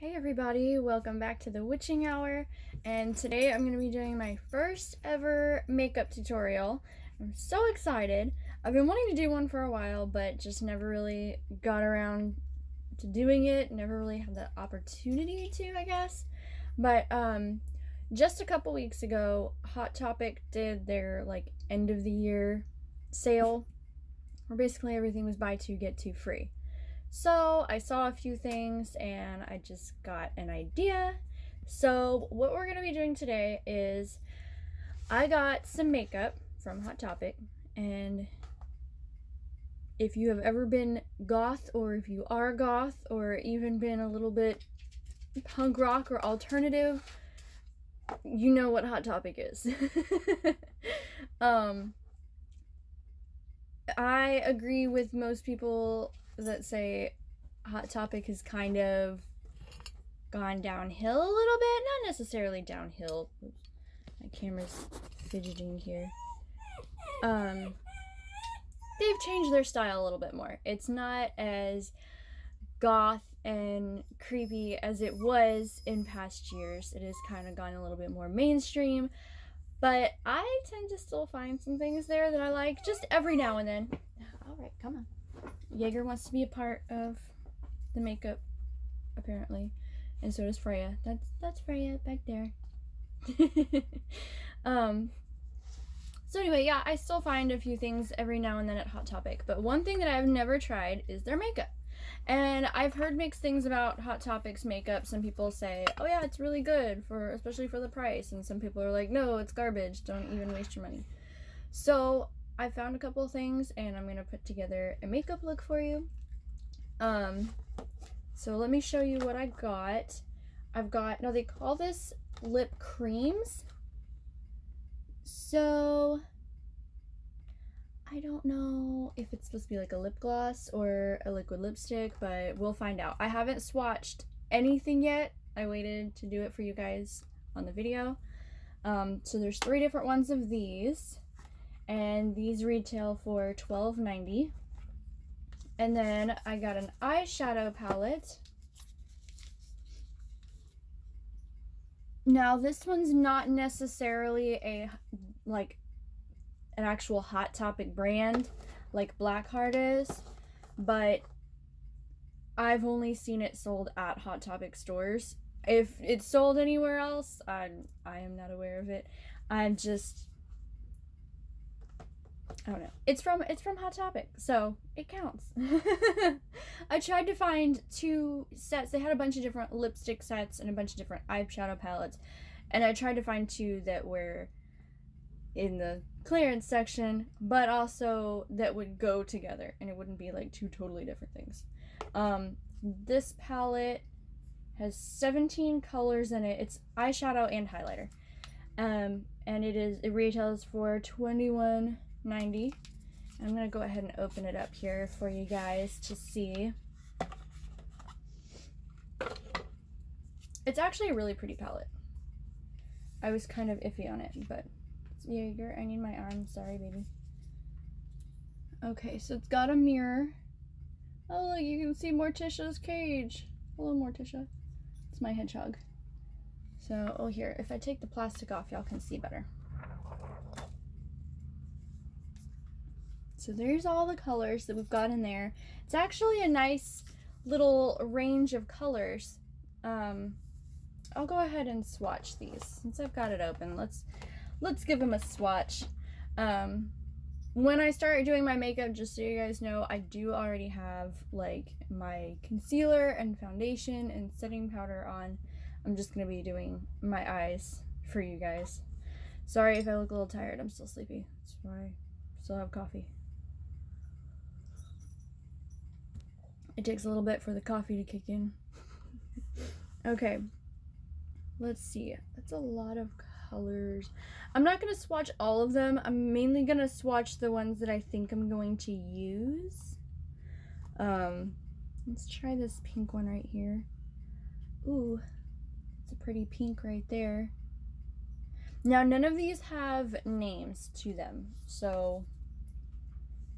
Hey everybody, welcome back to the witching hour, and today I'm going to be doing my first ever makeup tutorial. I'm so excited. I've been wanting to do one for a while, but just never really got around to doing it, never really had the opportunity to, I guess. But just a couple weeks ago, Hot Topic did their like end of the year sale, where basically everything was buy two get two free. So I saw a few things and I just got an idea. So what we're going to be doing today is I got some makeup from Hot Topic, and if you have ever been goth, or if you are goth, or even been a little bit punk rock or alternative, you know what Hot Topic is. I agree with most people that say Hot Topic has kind of gone downhill a little bit. Not necessarily downhill. Oops, my camera's fidgeting here. They've changed their style a little bit more. It's not as goth and creepy as it was in past years. It has kind of gone a little bit more mainstream, but I tend to still find some things there that I like, just every now and then. Alright, come on. Jaeger wants to be a part of the makeup, apparently, and so does Freya. That's Freya back there. So anyway, yeah, I still find a few things every now and then at Hot Topic, but one thing that I've never tried is their makeup. And I've heard mixed things about Hot Topic's makeup. Some people say, oh yeah, it's really good, especially for the price, and some people are like, no, it's garbage, don't even waste your money. So I found a couple of things, and I'm gonna put together a makeup look for you. So let me show you what I got. Now they call this lip creams. So I don't know if it's supposed to be like a lip gloss or a liquid lipstick, but we'll find out. I haven't swatched anything yet. I waited to do it for you guys on the video. So there's 3 different ones of these, and these retail for $12.90. And then I got an eyeshadow palette. Now this one's not necessarily an actual Hot Topic brand like Blackheart is, but I've only seen it sold at Hot Topic stores. If it's sold anywhere else, I am not aware of it. I don't know. It's from Hot Topic, so it counts. I tried to find 2 sets. They had a bunch of different lipstick sets and a bunch of different eyeshadow palettes, and I tried to find 2 that were in the clearance section, but also that would go together and it wouldn't be like 2 totally different things. This palette has 17 colors in it. It's eyeshadow and highlighter, and it retails for $21.90. I'm gonna go ahead and open it up here for you guys to see. It's actually a really pretty palette. I was kind of iffy on it, but Jaeger, I need my arm. Sorry, baby. Okay, so it's got a mirror. Oh, look, you can see Morticia's cage. Hello, Morticia. It's my hedgehog. So, oh, here, if I take the plastic off, y'all can see better. So there's all the colors that we've got in there. It's actually a nice little range of colors. I'll go ahead and swatch these since I've got it open. Let's give them a swatch. When I start doing my makeup, just so you guys know, I do already have like my concealer and foundation and setting powder on. I'm just gonna be doing my eyes for you guys. Sorry if I look a little tired. I'm still sleepy. That's why I still have coffee. It takes a little bit for the coffee to kick in. Okay, let's see. That's a lot of colors. I'm not going to swatch all of them. I'm mainly going to swatch the ones that I think I'm going to use. Let's try this pink one right here. Ooh, it's a pretty pink right there. Now, none of these have names to them, so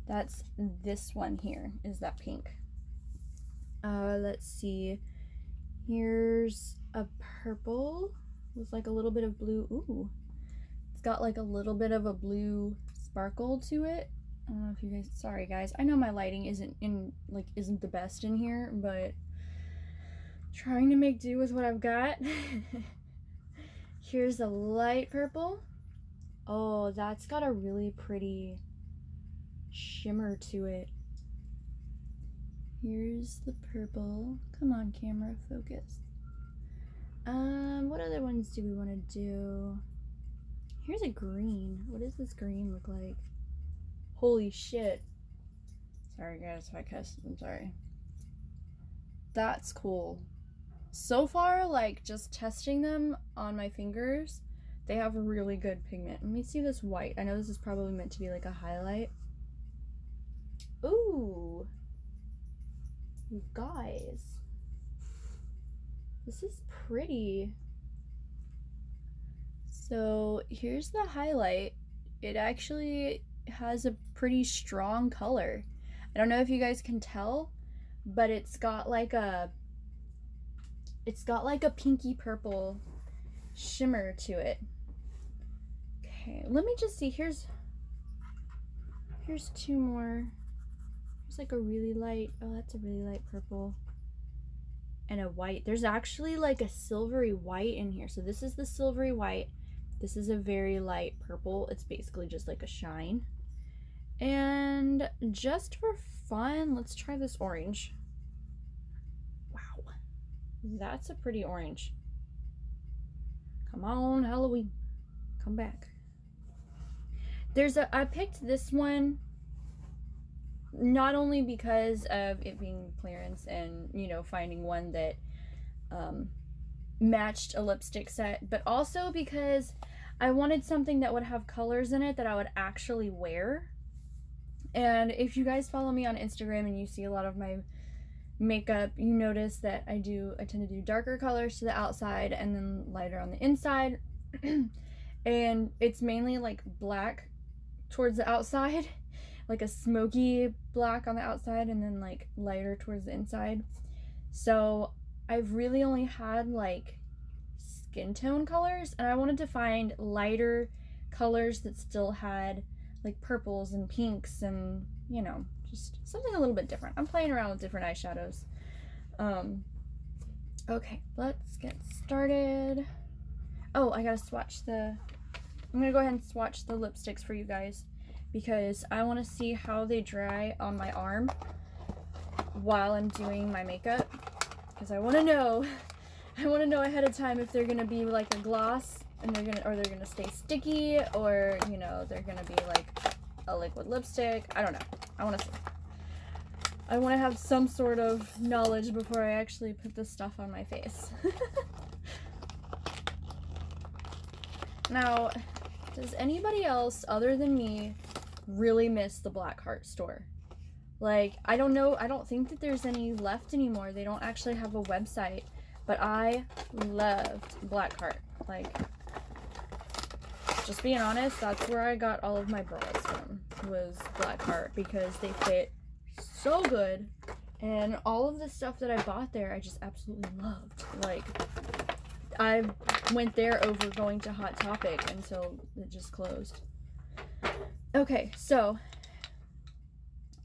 that's this one here, is that pink. Let's see. Here's a purple with like a little bit of blue. Ooh, it's got like a little bit of a blue sparkle to it. I don't know if you guys, sorry guys, I know my lighting isn't the best in here, but trying to make do with what I've got. Here's a light purple. Oh, that's got a really pretty shimmer to it. Here's the purple. Come on, camera, focus. What other ones do we want to do? Here's a green. What does this green look like? Holy shit. Sorry guys if I cussed, I'm sorry. That's cool. So far, like, just testing them on my fingers, they have really good pigment. Let me see this white. I know this is probably meant to be like a highlight. Ooh. You guys. This is pretty. So here's the highlight. It actually has a pretty strong color. I don't know if you guys can tell, but it's got like a pinky purple shimmer to it. Okay, let me just see. Here's two more. There's like a really light, oh, that's a really light purple. And a white. There's actually like a silvery white in here. So this is the silvery white. This is a very light purple. It's basically just like a shine. And just for fun, let's try this orange. Wow. That's a pretty orange. Come on, Halloween. Come back. I picked this one not only because of it being clearance and, you know, finding one that matched a lipstick set, but also because I wanted something that would have colors in it that I would actually wear. And if you guys follow me on Instagram and you see a lot of my makeup, you notice that I tend to do darker colors to the outside and then lighter on the inside. And it's mainly like black towards the outside, like a smoky black on the outside, and then like lighter towards the inside. So I've really only had like skin tone colors, and I wanted to find lighter colors that still had like purples and pinks and, you know, just something a little bit different. I'm playing around with different eyeshadows. Okay, let's get started. Oh, I gotta swatch I'm gonna go ahead and swatch the lipsticks for you guys because I want to see how they dry on my arm while I'm doing my makeup, because I want to know ahead of time if they're gonna be like a gloss and they're gonna stay sticky, or, you know, they're gonna be like a liquid lipstick. I don't know. I want to see. I want to have some sort of knowledge before I actually put this stuff on my face. Now, does anybody else other than me really miss the Blackheart store? Like, I don't know, I don't think that there's any left anymore. They don't actually have a website, but I loved Blackheart. Like, just being honest, that's where I got all of my bras from, was Blackheart, because they fit so good, and all of the stuff that I bought there I just absolutely loved. Like, I went there over going to Hot Topic until it just closed. Okay, so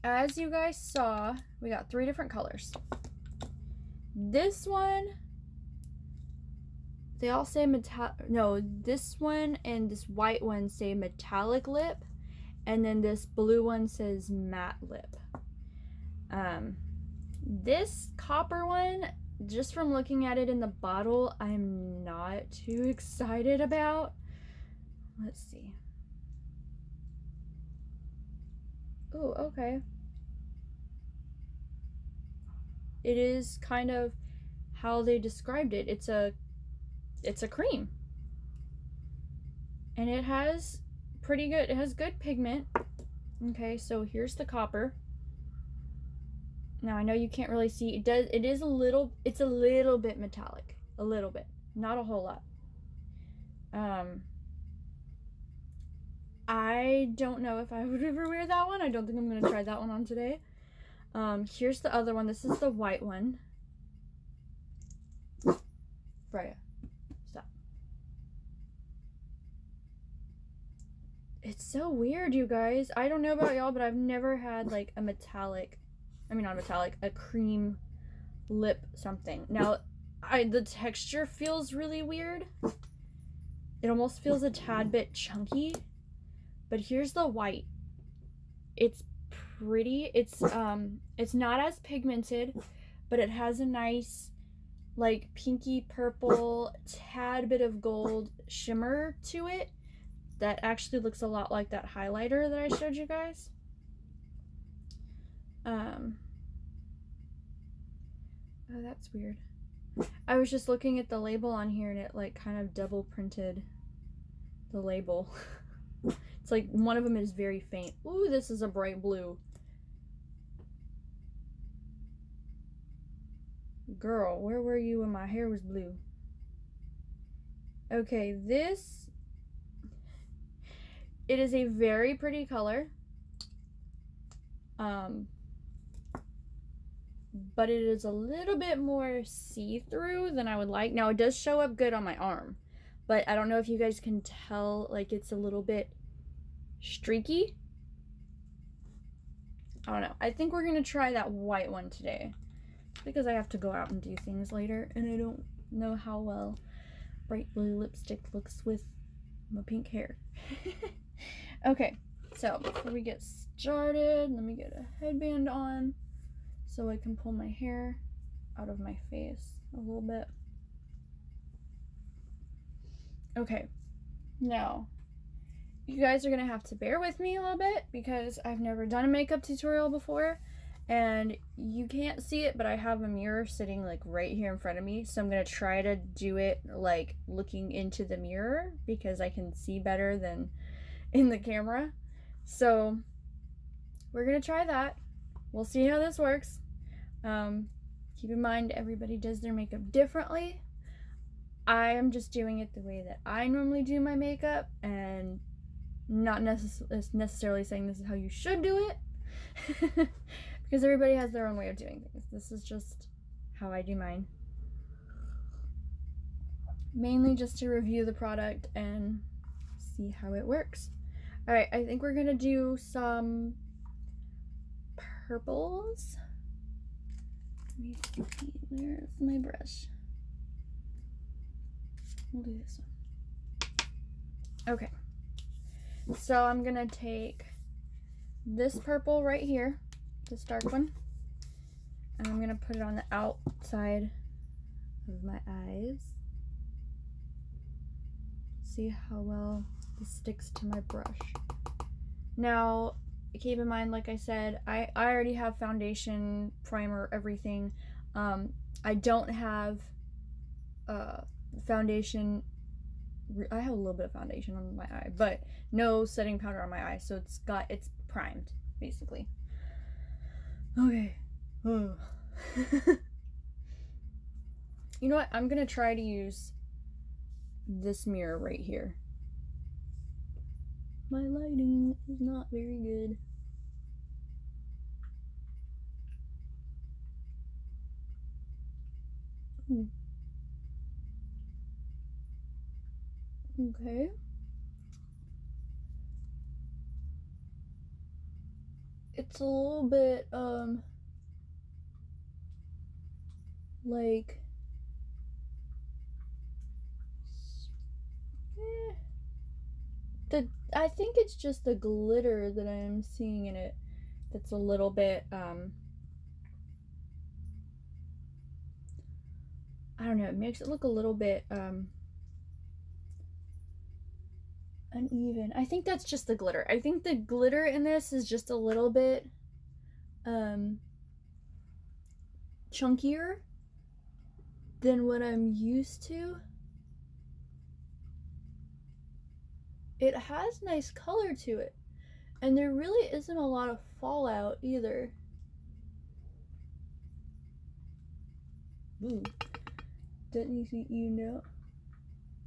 as you guys saw, we got 3 different colors. This one, they all say this one and this white one say metallic lip, and then this blue one says matte lip. This copper one, just from looking at it in the bottle, I'm not too excited about. Let's see. Oh, okay. It is kind of how they described it. It's a cream. And it has good pigment. Okay, so here's the copper. Now I know you can't really see. It's a little bit metallic. A little bit. Not a whole lot. I don't know if I would ever wear that one. I don't think I'm gonna try that one on today. Here's the other one. This is the white one. Freya, stop. It's so weird, you guys. I don't know about y'all, but I've never had like a metallic, I mean not metallic, a cream lip something. Now, the texture feels really weird. It almost feels a tad bit chunky. But here's the white. It's pretty. It's not as pigmented, but it has a nice like pinky purple, tad bit of gold shimmer to it that actually looks a lot like that highlighter that I showed you guys. Oh, that's weird. I was just looking at the label on here and it like kind of double printed the label. It's like one of them is very faint. Ooh, this is a bright blue. Girl, where were you when my hair was blue? Okay, this, it is a very pretty color. But it is a little bit more see-through than I would like. Now, it does show up good on my arm, but I don't know if you guys can tell, like, it's a little bit streaky. I don't know. I think we're gonna try that white one today because I have to go out and do things later, and I don't know how well bright blue lipstick looks with my pink hair. Okay, so before we get started, let me get a headband on so I can pull my hair out of my face a little bit. Okay, now you guys are gonna have to bear with me a little bit because I've never done a makeup tutorial before and you can't see it, but I have a mirror sitting like right here in front of me, so I'm gonna try to do it like looking into the mirror because I can see better than in the camera. So we're gonna try that. We'll see how this works. Keep in mind everybody does their makeup differently. I am just doing it the way that I normally do my makeup and not necessarily saying this is how you should do it because everybody has their own way of doing things. This is just how I do mine. Mainly just to review the product and see how it works. Alright, I think we're gonna do some purples. Let me see, where's my brush? We'll do this one. Okay. So I'm gonna take this purple right here, this dark one, and I'm gonna put it on the outside of my eyes. See how well this sticks to my brush. Now, keep in mind, like I said, I already have foundation, primer, everything. I don't have foundation. I have a little bit of foundation on my eye, but no setting powder on my eye, so it's primed basically. Okay. Oh. You know what? I'm gonna try to use this mirror right here. My lighting is not very good. Okay. It's a little bit, like, I think it's just the glitter that I'm seeing in it that's a little bit, I don't know, it makes it look a little bit, uneven. I think that's just the glitter. I think the glitter in this is just a little bit, chunkier than what I'm used to. It has nice color to it, and there really isn't a lot of fallout either. Ooh, didn't you know?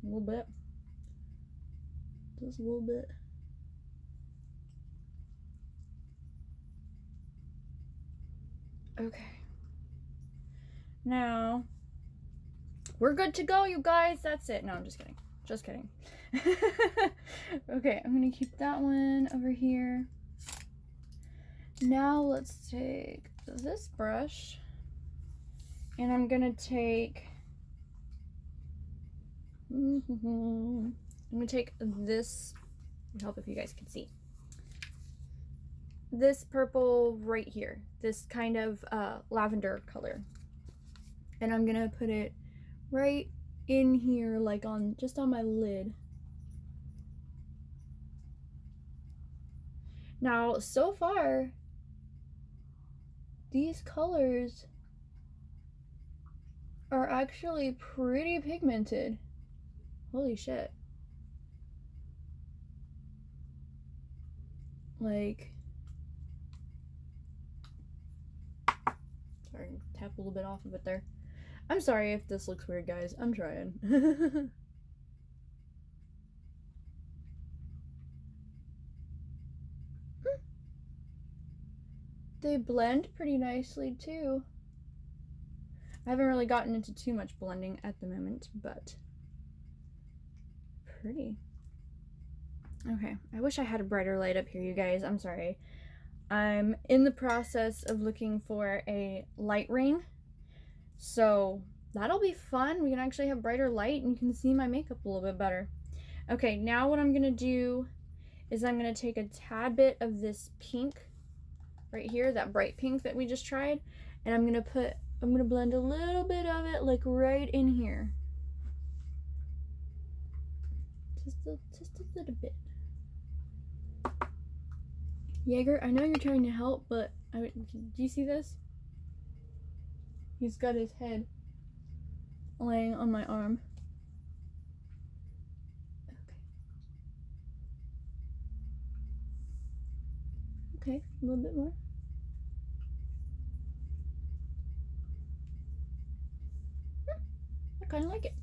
A little bit. Just a little bit. Okay. Now, We're good to go, you guys. That's it. No, I'm just kidding. Just kidding. Okay, I'm gonna keep that one over here. Now let's take this brush and I'm gonna take I'm gonna take this, it'll help if you guys can see, this purple right here, this kind of lavender color, and I'm gonna put it right in here, like on just on my lid. Now so far these colors are actually pretty pigmented. Holy shit. Like, sorry, tap a little bit off of it there. I'm sorry if this looks weird, guys. I'm trying. They blend pretty nicely too. I haven't really gotten into too much blending at the moment, but pretty. Okay, I wish I had a brighter light up here, you guys. I'm sorry. I'm in the process of looking for a light ring, so that'll be fun. We can actually have brighter light and you can see my makeup a little bit better. Okay, now what I'm gonna do is I'm gonna take a tad bit of this pink right here, that bright pink that we just tried, and I'm gonna blend a little bit of it like right in here. Just a little bit. Jaeger, I know you're trying to help, but do you see this? He's got his head laying on my arm. Okay, a little bit more. I kind of like it.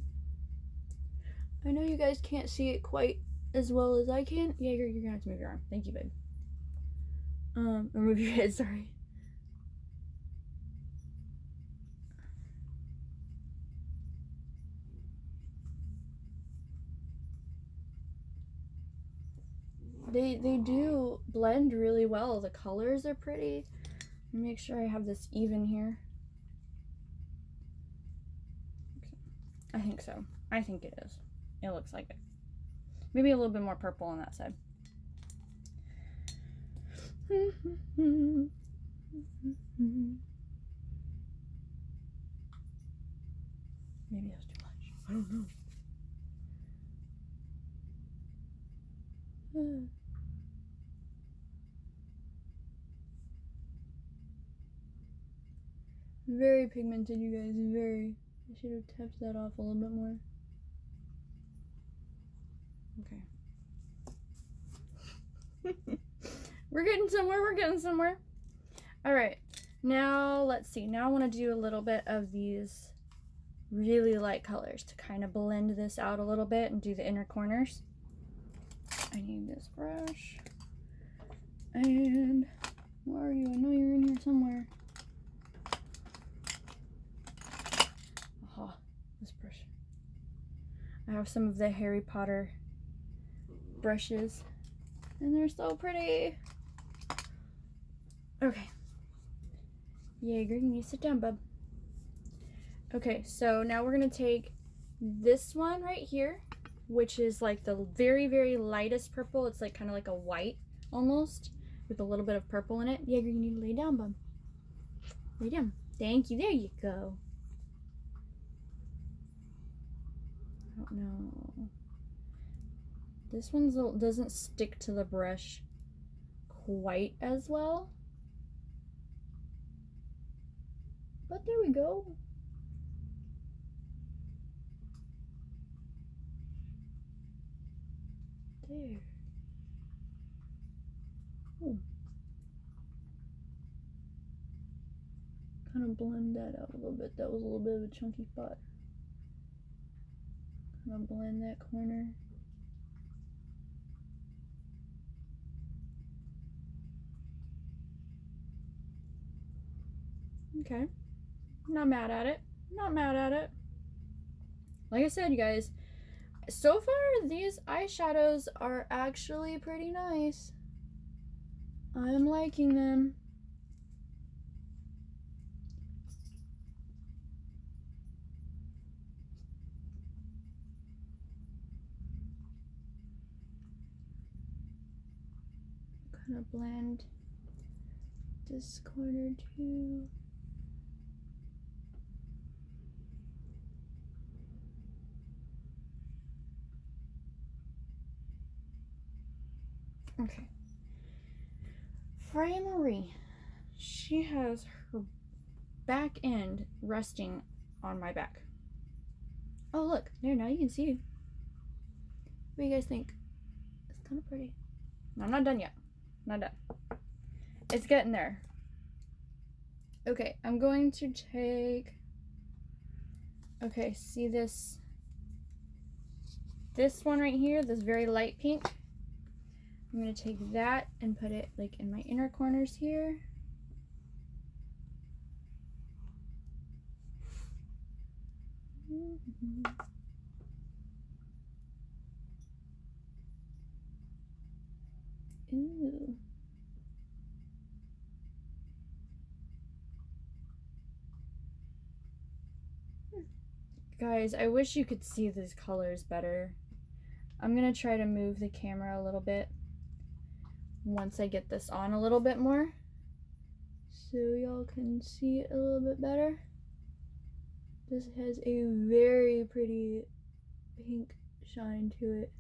I know you guys can't see it quite as well as I can. Jaeger, you're gonna have to move your arm. Thank you, babe. Or move your head, sorry. They do blend really well. The colors are pretty. Make sure I have this even here. Okay. I think so. I think it is. It looks like it. Maybe a little bit more purple on that side. Maybe that was too much. I don't know. Very pigmented, you guys. Very. I should have tapped that off a little bit more. Okay. We're getting somewhere. We're getting somewhere. All right. Now, let's see. Now I want to do a little bit of these really light colors to kind of blend this out a little bit and do the inner corners. I need this brush. And where are you? I know you're in here somewhere. Aha, this brush. I have some of the Harry Potter brushes, and they're so pretty. Okay. Jaeger, you need to sit down, bub. Okay, so now we're gonna take this one right here, which is like the very, very lightest purple. It's like kind of like a white almost, with a little bit of purple in it. Jaeger, you need to lay down, bub. Lay down. Thank you. There you go. I don't know. This one doesn't stick to the brush quite as well. But there we go. There. Ooh. Kind of blend that out a little bit. That was a little bit of a chunky spot. Kind of blend that corner. Okay. Not mad at it. Not mad at it. Like I said, you guys, so far these eyeshadows are actually pretty nice. I'm liking them. Kind of blend this corner too. Okay. Freya Marie, she has her back end resting on my back. Oh look, there, now you can see. What do you guys think? It's kind of pretty. No, I'm not done yet. Not done. It's getting there. Okay, I'm going to take, okay, see this one right here, this very light pink. I'm gonna take that and put it like in my inner corners here. Ooh. Guys, I wish you could see these colors better. I'm gonna try to move the camera a little bit once I get this on a little bit more, so y'all can see it a little bit better. This has a very pretty pink shine to it.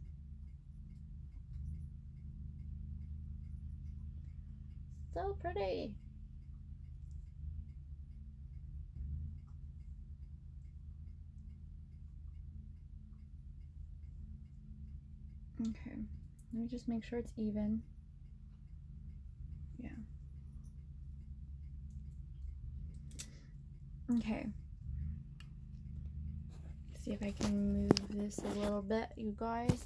So pretty. Okay, let me just make sure it's even. Yeah. Okay. See if I can move this a little bit, you guys.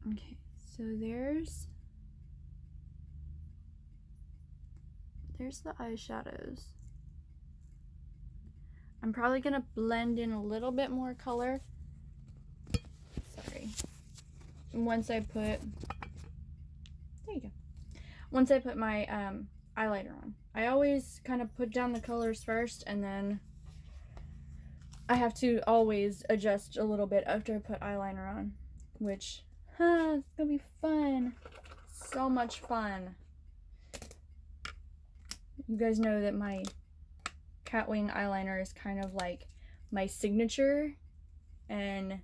Okay, so there's the eyeshadows. I'm probably gonna blend in a little bit more color. Sorry. Once I put, there you go. Once I put my eyeliner on. I always kind of put down the colors first, and then I have to always adjust a little bit after I put eyeliner on, which, it's gonna be fun. So much fun. You guys know that my Catwing eyeliner is kind of like my signature, and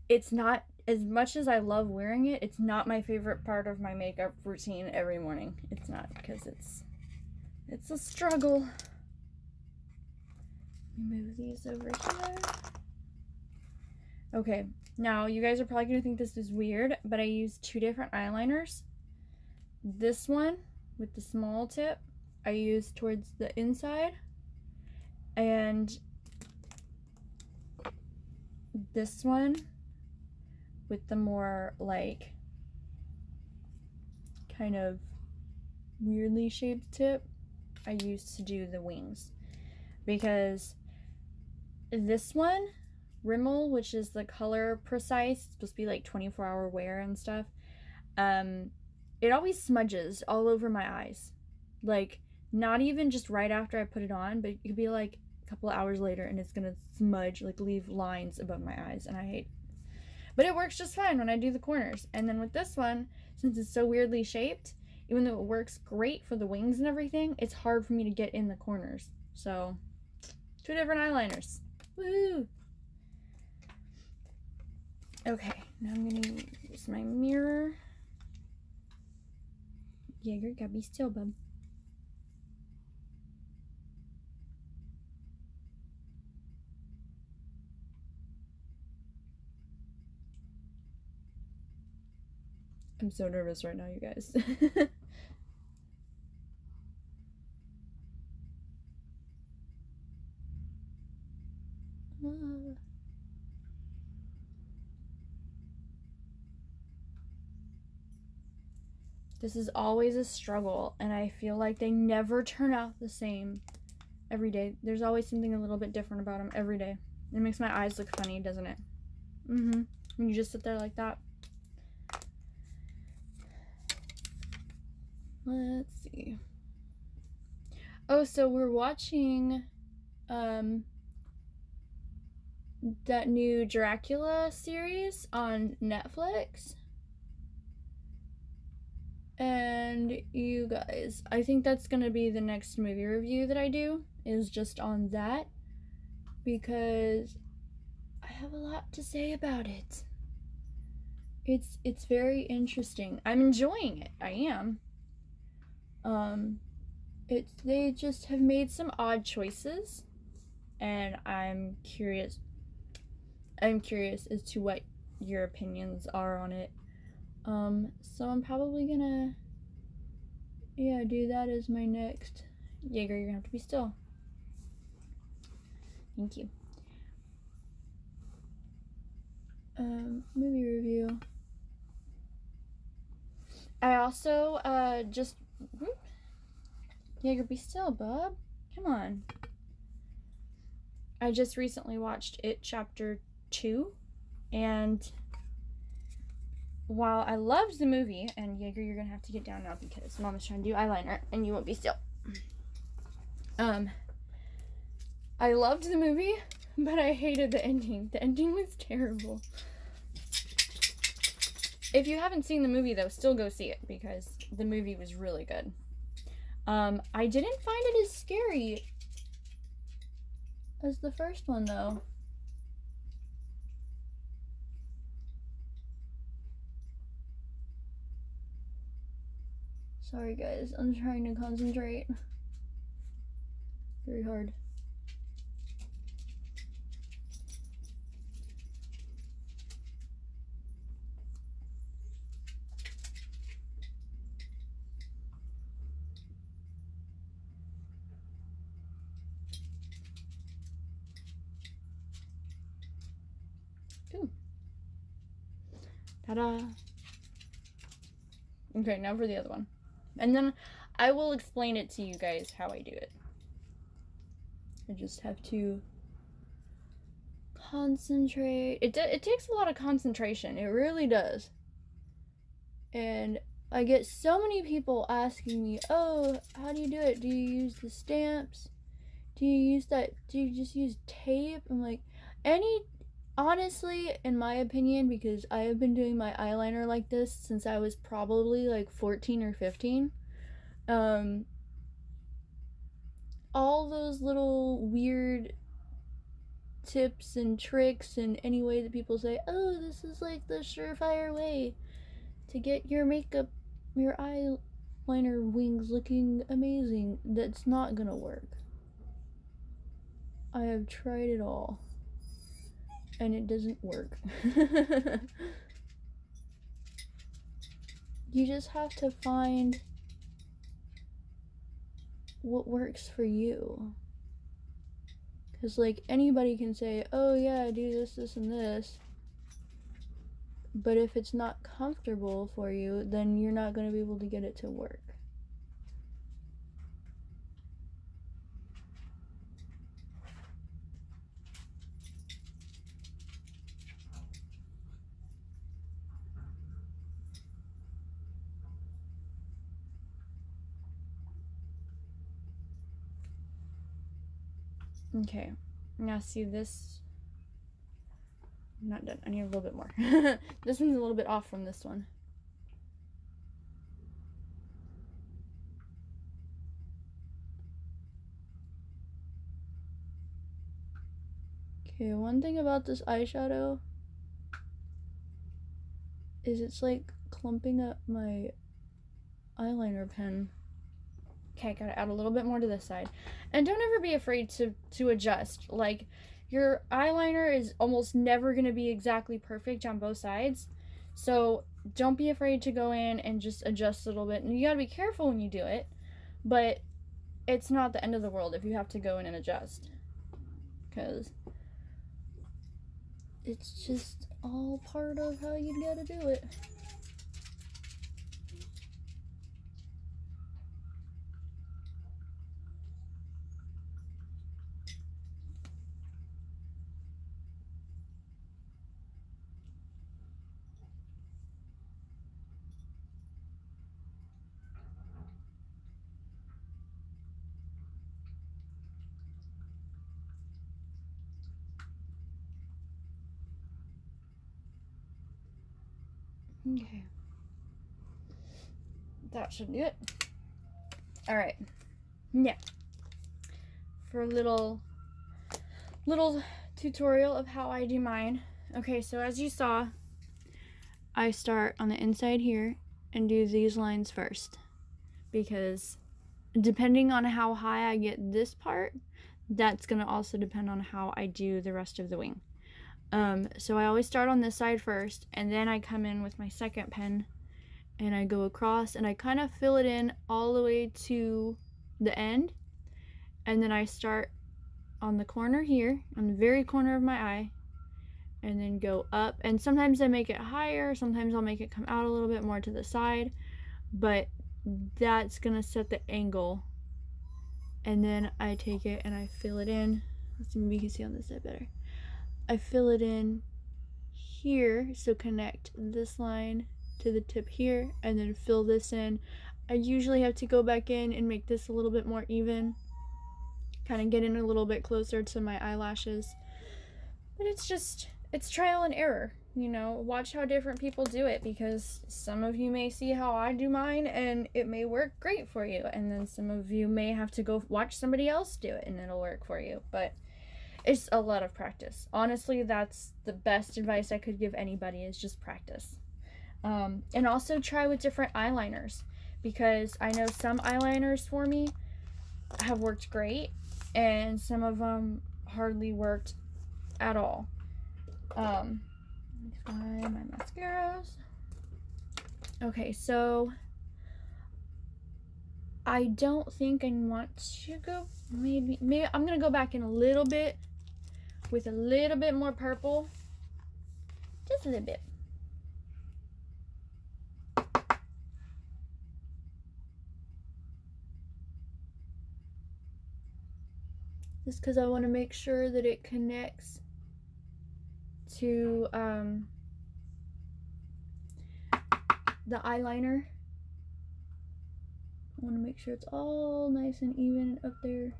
it's not, as much as I love wearing it, it's not my favorite part of my makeup routine every morning. It's not, because it's a struggle. Move these over here. Okay, now you guys are probably gonna think this is weird, but I use two different eyeliners. This one with the small tip I use towards the inside, and this one with the more like kind of weirdly shaped tip I use to do the wings, because this one, Rimmel, which is the color precise, it's supposed to be like 24-hour wear and stuff, it always smudges all over my eyes. Like, not even just right after I put it on, but it could be like a couple of hours later and it's gonna smudge, like leave lines above my eyes, and I hate it. But it works just fine when I do the corners. And then with this one, since it's so weirdly shaped, even though it works great for the wings and everything, it's hard for me to get in the corners. So, two different eyeliners. Woohoo! Okay, now I'm gonna use my mirror. Jaeger, gotta be still, bub. I'm so nervous right now, you guys. This is always a struggle, and I feel like they never turn out the same every day. There's always something a little bit different about them every day. It makes my eyes look funny, doesn't it? When you just sit there like that. Let's see. Oh, so we're watching that new Dracula series on Netflix. And you guys, I think that's gonna be the next movie review that I do, is just on that, because I have a lot to say about it. It's very interesting. I'm enjoying it. I am. They just have made some odd choices, and I'm curious as to what your opinions are on it. So I'm probably gonna, do that as my next. Jaeger, you're gonna have to be still. Thank you. Movie review. I also, Jaeger, be still, bub. Come on. I just recently watched It Chapter 2, and while I loved the movie, and Jaeger, you're gonna have to get down now because Mom is trying to do eyeliner and you won't be still. I loved the movie, but I hated the ending. The ending was terrible. If you haven't seen the movie, though, still go see it because the movie was really good. I didn't find it as scary as the first one, though. Sorry, guys. I'm trying to concentrate. Very hard. Ooh. Ta-da. Okay, now for the other one. And then I will explain it to you guys how I do it. I just have to concentrate. It takes a lot of concentration. It really does. And I get so many people asking me, oh, how do you do it? Do you use the stamps? Do you use that? Do you just use tape? I'm like, honestly, in my opinion, because I have been doing my eyeliner like this since I was probably like 14 or 15. All those little weird tips and tricks and any way that people say, oh, this is like the surefire way to get your makeup, your eyeliner wings looking amazing. That's not gonna work. I have tried it all, and it doesn't work. You just have to find what works for you. Because, like, anybody can say, oh yeah, do this, this, and this. But if it's not comfortable for you, then you're not going to be able to get it to work. Okay, now see this. I'm not done. I need a little bit more. This one's a little bit off from this one. Okay, one thing about this eyeshadow is it's like clumping up my eyeliner pen. Okay, gotta add a little bit more to this side. And don't ever be afraid to adjust. Like, your eyeliner is almost never gonna be exactly perfect on both sides. So don't be afraid to go in and just adjust a little bit. And you gotta be careful when you do it. But it's not the end of the world if you have to go in and adjust. Because it's just all part of how you gotta do it. Okay. That should do it. Alright. Yeah. For a little tutorial of how I do mine. Okay, so as you saw, I start on the inside here and do these lines first, because depending on how high I get this part, that's gonna also depend on how I do the rest of the wing. So I always start on this side first, and then I come in with my second pen and I go across and I kind of fill it in all the way to the end, and then I start on the corner here, on the very corner of my eye, and then go up. And sometimes I make it higher, sometimes I'll make it come out a little bit more to the side, but that's gonna set the angle. And then I take it and I fill it in. Let's see, maybe you can see on this side better. I fill it in here, so connect this line to the tip here, and then fill this in. I usually have to go back in and make this a little bit more even, kind of get in a little bit closer to my eyelashes. But it's trial and error, you know. Watch how different people do it, because some of you may see how I do mine and it may work great for you, and then some of you may have to go watch somebody else do it and it'll work for you. But it's a lot of practice. Honestly, that's the best advice I could give anybody, is just practice. And also try with different eyeliners, because I know some eyeliners for me have worked great and some of them hardly worked at all. Let me find my mascaras. Okay, so I don't think I want to go, maybe I'm gonna go back in a little bit with a little bit more purple, just a little bit. Just because I want to make sure that it connects to the eyeliner. I want to make sure it's all nice and even up there,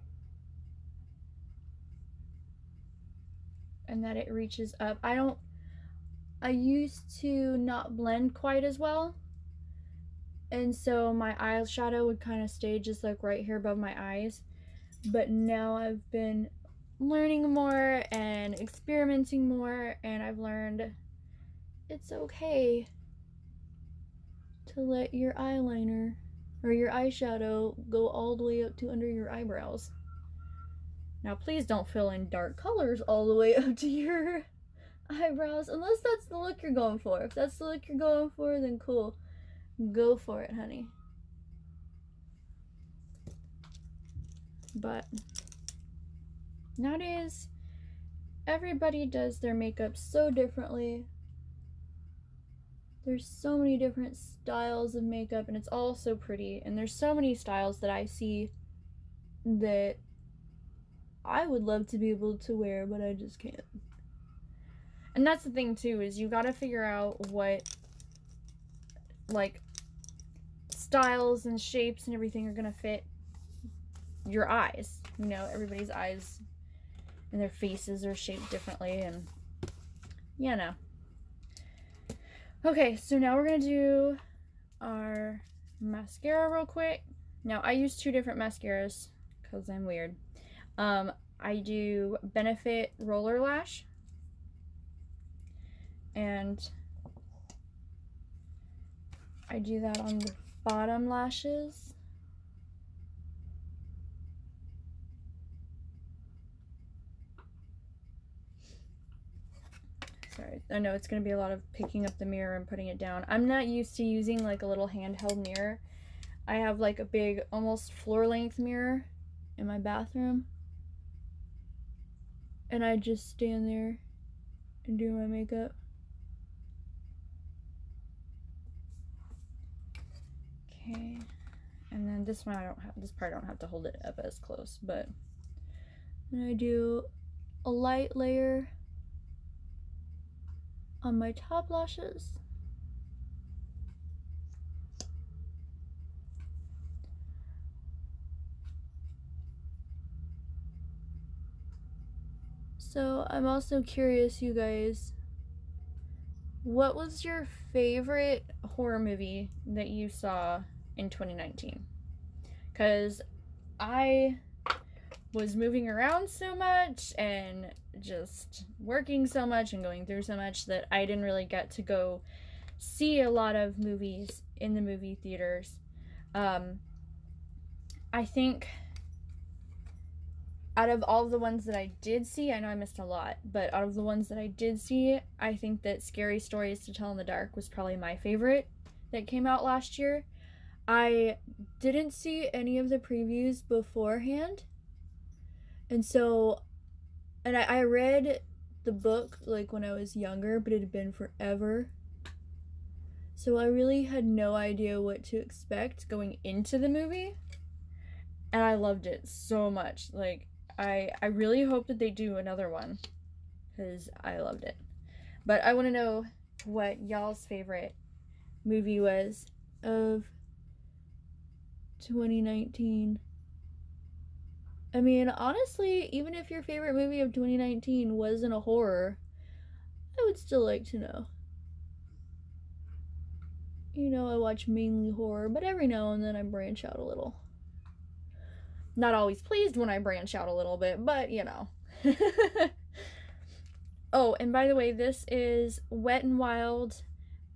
and that it reaches up. I used to not blend quite as well, and so my eyeshadow would kind of stay just like right here above my eyes. But now I've been learning more and experimenting more, and I've learned it's okay to let your eyeliner or your eyeshadow go all the way up to under your eyebrows. Now please don't fill in dark colors all the way up to your eyebrows, unless that's the look you're going for. If that's the look you're going for, then cool. Go for it, honey. But nowadays, everybody does their makeup so differently. There's so many different styles of makeup, and it's all so pretty. And there's so many styles that I see that I would love to be able to wear, but I just can't. And that's the thing too, is you gotta figure out what, like, styles and shapes and everything are gonna fit your eyes. You know, everybody's eyes and their faces are shaped differently, and you know. Okay, so now we're gonna do our mascara real quick. Now I use two different mascaras because I'm weird. I do Benefit Roller Lash, and I do that on the bottom lashes. Sorry, I know it's going to be a lot of picking up the mirror and putting it down. I'm not used to using like a little handheld mirror. I have like a big, almost floor-length mirror in my bathroom, and I just stand there and do my makeup. Okay, and then this one this part I don't have to hold it up as close, but then I do a light layer on my top lashes. So I'm also curious, you guys, what was your favorite horror movie that you saw in 2019? Because I was moving around so much and just working so much and going through so much that I didn't really get to go see a lot of movies in the movie theaters. I think out of all the ones that I did see, I know I missed a lot, but out of the ones that I did see, I think that Scary Stories to Tell in the Dark was probably my favorite that came out last year. I didn't see any of the previews beforehand, and I read the book like when I was younger, but it had been forever. So I really had no idea what to expect going into the movie. And I loved it so much. Like, I really hope that they do another one, because I loved it. But I want to know what y'all's favorite movie was of 2019. I mean, honestly, even if your favorite movie of 2019 wasn't a horror, I would still like to know. You know, I watch mainly horror, but every now and then I branch out a little. Not always pleased when I branch out a little bit, but you know. Oh, and by the way, this is Wet n Wild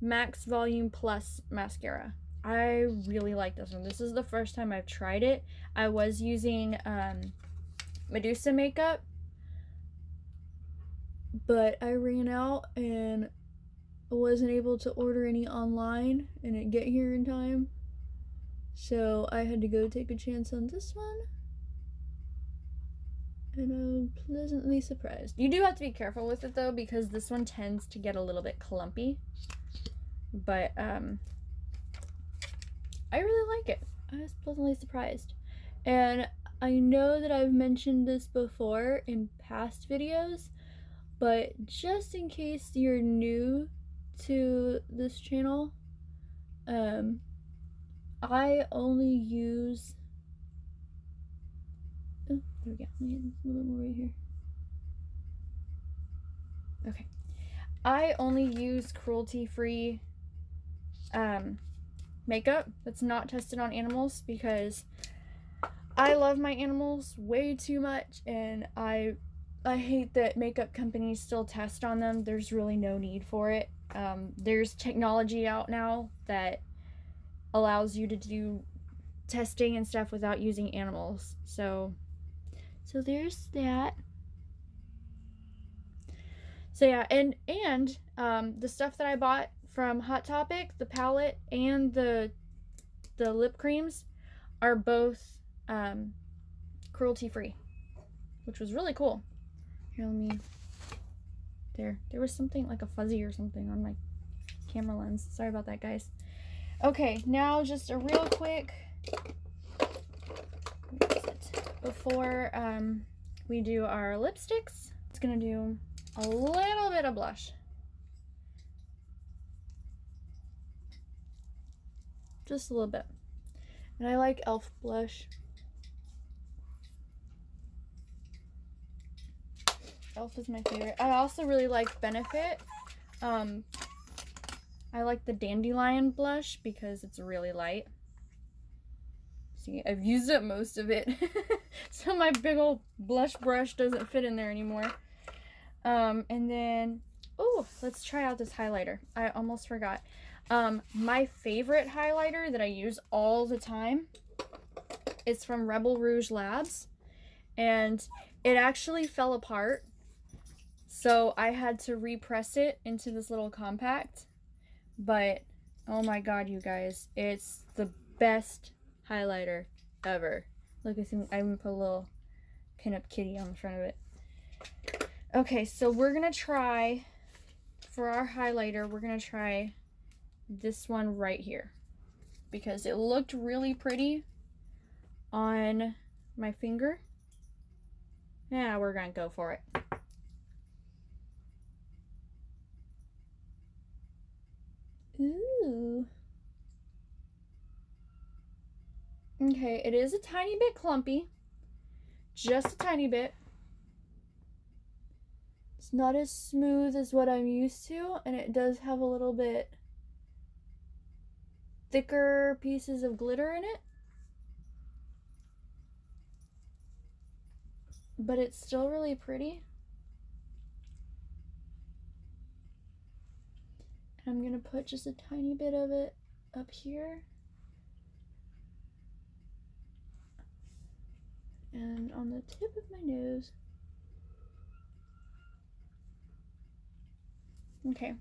Max Volume Plus Mascara. I really like this one. This is the first time I've tried it. I was using Medusa makeup, but I ran out and I wasn't able to order any online and it get here in time. So I had to go take a chance on this one. And I'm pleasantly surprised. You do have to be careful with it though, because this one tends to get a little bit clumpy. But I really like it. I was pleasantly surprised. And I know that I've mentioned this before in past videos, but just in case you're new to this channel, I only use, oh, there we go, a little bit more right here. Okay, I only use cruelty-free makeup that's not tested on animals, because I love my animals way too much, and I hate that makeup companies still test on them. There's really no need for it. There's technology out now that allows you to do testing and stuff without using animals. So there's that. So yeah, and the stuff that I bought from Hot Topic, the palette and the lip creams, are both cruelty free, which was really cool. Here, let me, there was something like a fuzzy or something on my camera lens. Sorry about that, guys. Okay, now just a real quick, before we do our lipsticks, it's gonna do a little bit of blush. Just a little bit. And I like e.l.f. blush. e.l.f. is my favorite. I also really like Benefit. I like the Dandelion blush because it's really light. See, I've used up most of it. So my big old blush brush doesn't fit in there anymore. And then, oh, let's try out this highlighter. I almost forgot. My favorite highlighter that I use all the time is from Rebel Rouge Labs, and it actually fell apart, so I had to repress it into this little compact. But oh my god, you guys, it's the best highlighter ever. Look, I'm gonna put a little pin-up kitty on the front of it. Okay, so we're gonna try, for our highlighter, we're gonna try this one right here, because it looked really pretty on my finger. Yeah, we're gonna go for it. Ooh. Okay, it is a tiny bit clumpy. Just a tiny bit. It's not as smooth as what I'm used to, and it does have a little bit thicker pieces of glitter in it. But it's still really pretty. I'm gonna put just a tiny bit of it up here. And on the tip of my nose. Okay.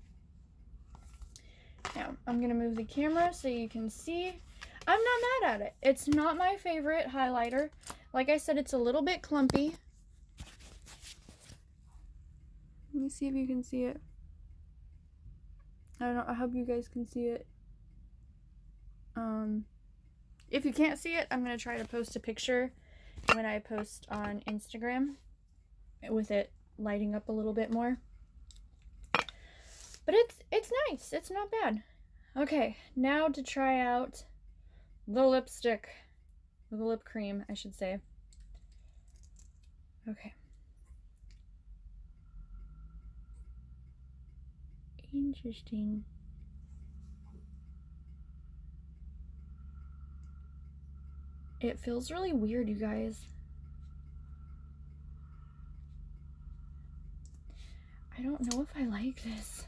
Now, I'm gonna move the camera so you can see. I'm not mad at it. It's not my favorite highlighter. Like I said, it's a little bit clumpy. Let me see if you can see it. I don't know, I hope you guys can see it. If you can't see it, I'm gonna try to post a picture when I post on Instagram with it lighting up a little bit more. But it's nice. It's not bad. Okay, now to try out the lipstick. The lip cream, I should say. Okay. Interesting. It feels really weird, you guys. I don't know if I like this.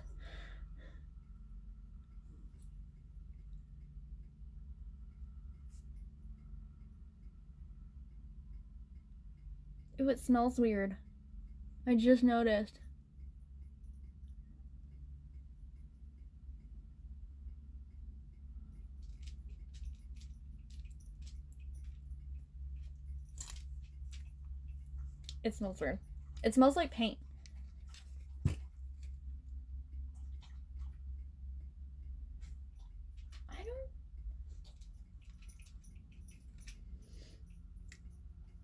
Ew, it smells weird. I just noticed. It smells weird. It smells like paint.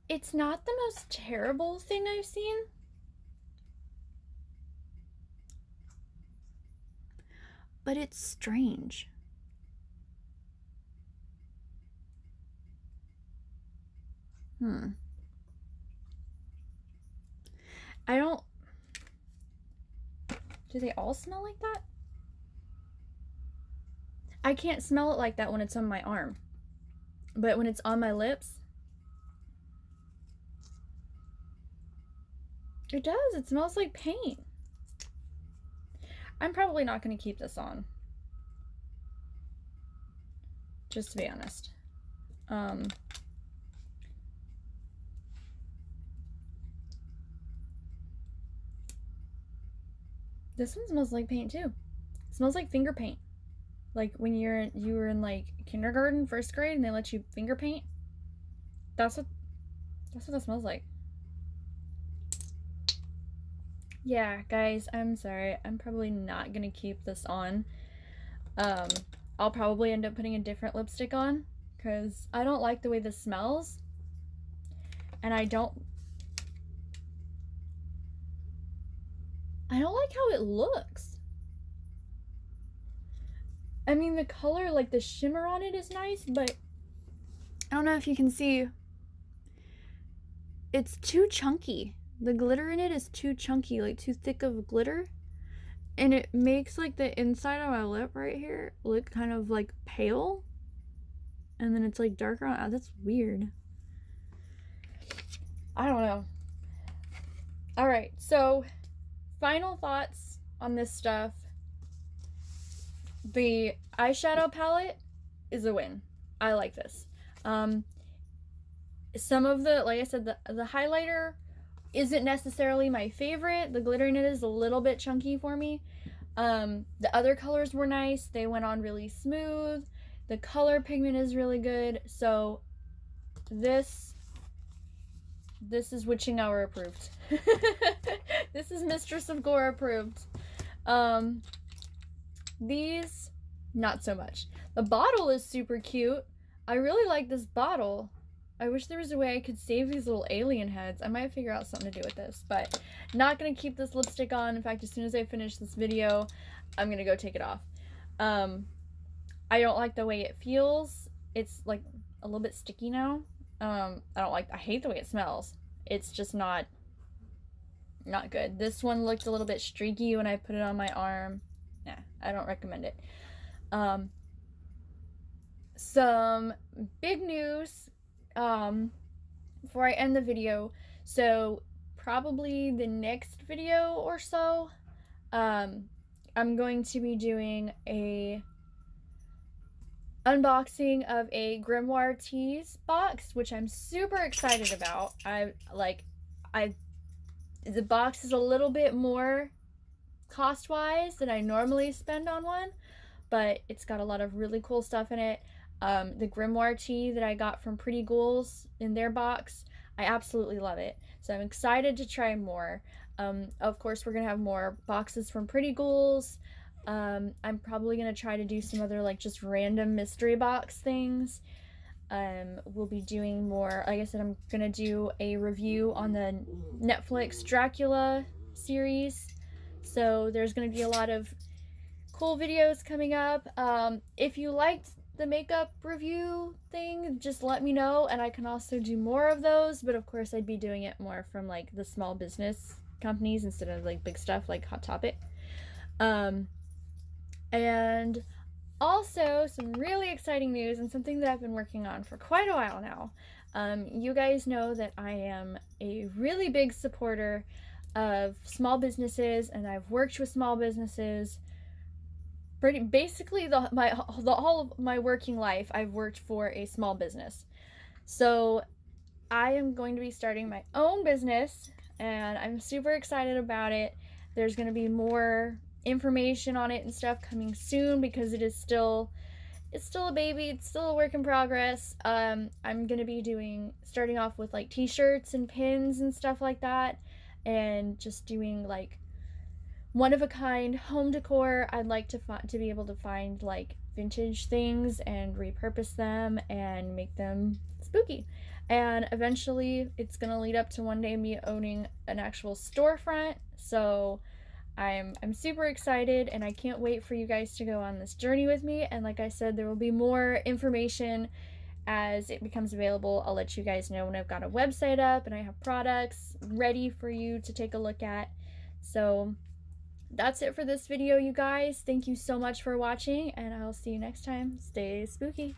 It's not the most terrible thing I've seen. But it's strange. I don't... Do they all smell like that? I can't smell it like that when it's on my arm. But when it's on my lips... It does. It smells like paint. I'm probably not going to keep this on. Just to be honest. This one smells like paint too. It smells like finger paint. Like when you were in like kindergarten, first grade, and they let you finger paint. That's what that smells like. Yeah, guys, I'm sorry. I'm probably not gonna keep this on. I'll probably end up putting a different lipstick on because I don't like the way this smells. And I don't like how it looks. I mean, the color, like the shimmer on it is nice, but I don't know if you can see. It's too chunky. The glitter in it is too chunky, like too thick of glitter. And it makes like the inside of my lip right here look kind of like pale. And then it's like darker on, that's weird. I don't know. Alright, so final thoughts on this stuff. The eyeshadow palette is a win. I like this. Some of the, like I said, the highlighter isn't necessarily my favorite. The glitter in it is a little bit chunky for me. The other colors were nice. They went on really smooth. The color pigment is really good. So this is Witching Hour approved. This is Mistress of Gore approved. These, not so much. The bottle is super cute. I really like this bottle. I wish there was a way I could save these little alien heads. I might figure out something to do with this, but not gonna keep this lipstick on. In fact, as soon as I finish this video, I'm gonna go take it off. I don't like the way it feels. It's like a little bit sticky now. I hate the way it smells. It's just not not good. This one looked a little bit streaky when I put it on my arm. Nah, I don't recommend it. Some big news before I end the video. So probably the next video or so, I'm going to be doing a unboxing of a Grimoire Teas box, which I'm super excited about. The box is a little bit more cost-wise than I normally spend on one, but it's got a lot of really cool stuff in it. The Grimoire tea that I got from Pretty Ghouls in their box, I absolutely love it. So I'm excited to try more. Of course, we're gonna have more boxes from Pretty Ghouls. I'm probably gonna try to do some other like just random mystery box things. We'll be doing more. Like I said, I'm gonna do a review on the Netflix Dracula series. So there's gonna be a lot of cool videos coming up. If you liked the makeup review thing, just let me know, and I can also do more of those. But of course, I'd be doing it more from like the small business companies instead of like big stuff like Hot Topic. And also some really exciting news, and something that I've been working on for quite a while now. You guys know that I am a really big supporter of small businesses, and I've worked with small businesses basically the whole of my working life. I've worked for a small business. So I am going to be starting my own business, and I'm super excited about it. There's going to be more information on it and stuff coming soon, because it's still a baby. It's still a work in progress. I'm going to be starting off with like t-shirts and pins and stuff like that, and just doing like one-of-a-kind home decor. I'd like to be able to find like vintage things and repurpose them and make them spooky. And eventually it's gonna lead up to one day me owning an actual storefront. So I'm super excited, and I can't wait for you guys to go on this journey with me. And like I said, there will be more information as it becomes available. I'll let you guys know when I've got a website up and I have products ready for you to take a look at. So that's it for this video, you guys. Thank you so much for watching, and I'll see you next time. Stay spooky.